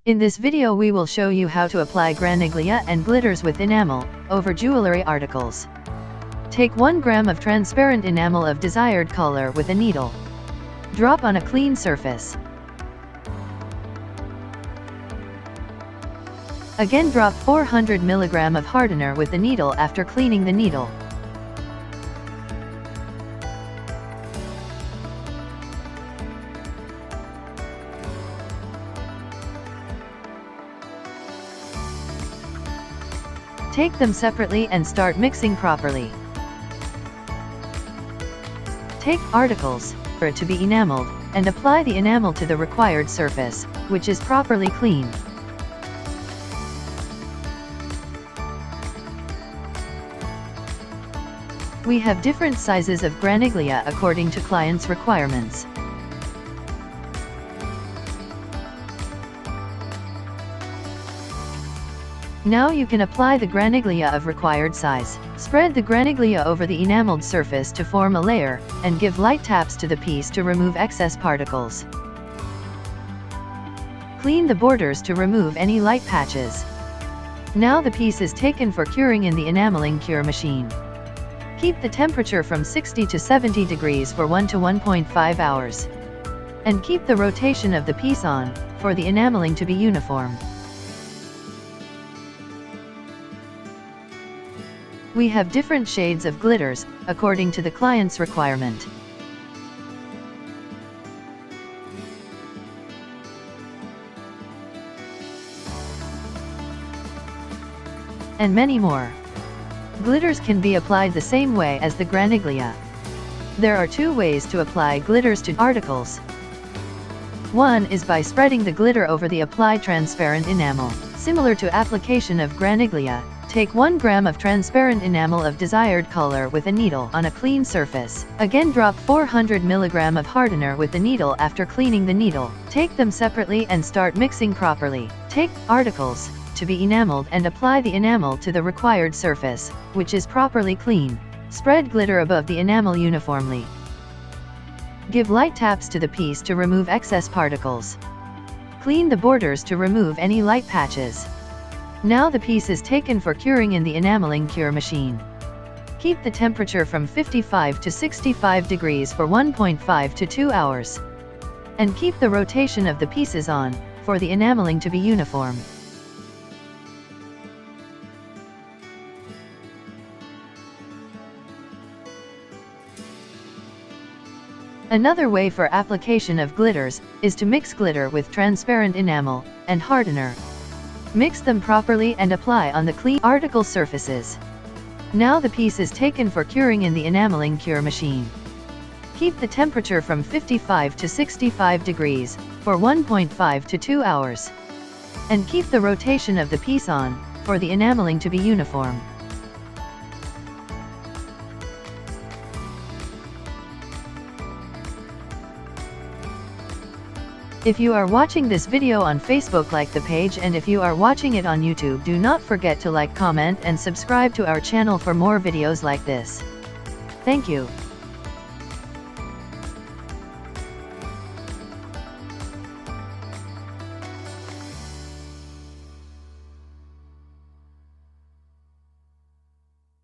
In this video we will show you how to apply Gramaglia and glitters with enamel over jewelry articles. Take 1 gram of transparent enamel of desired color with a needle. Drop on a clean surface. Again drop 400 mg of hardener with the needle after cleaning the needle. Take them separately and start mixing properly. Take articles for it to be enameled, and apply the enamel to the required surface, which is properly clean. We have different sizes of Gramaglia according to clients' requirements. Now you can apply the Gramaglia of required size. Spread the Gramaglia over the enameled surface to form a layer, and give light taps to the piece to remove excess particles. Clean the borders to remove any light patches. Now the piece is taken for curing in the enameling cure machine. Keep the temperature from 60 to 70 degrees for 1 to 1.5 hours. And keep the rotation of the piece on, for the enameling to be uniform. We have different shades of glitters, according to the client's requirement. And many more. Glitters can be applied the same way as the Gramaglia. There are 2 ways to apply glitters to articles. One is by spreading the glitter over the applied transparent enamel. Similar to application of Gramaglia, take 1 gram of transparent enamel of desired color with a needle on a clean surface. Again drop 400 mg of hardener with the needle after cleaning the needle. Take them separately and start mixing properly. Take articles to be enameled and apply the enamel to the required surface, which is properly clean. Spread glitter above the enamel uniformly. Give light taps to the piece to remove excess particles. Clean the borders to remove any light patches. Now the piece is taken for curing in the enameling cure machine. Keep the temperature from 55 to 65 degrees for 1.5 to 2 hours. And keep the rotation of the pieces on, for the enameling to be uniform. Another way for application of glitters is to mix glitter with transparent enamel and hardener. Mix them properly and apply on the clean article surfaces. Now the piece is taken for curing in the enameling cure machine. Keep the temperature from 55 to 65 degrees for 1.5 to 2 hours. And keep the rotation of the piece on, for the enameling to be uniform. If you are watching this video on Facebook, like the page, and if you are watching it on YouTube, do not forget to like, comment and subscribe to our channel for more videos like this. Thank you.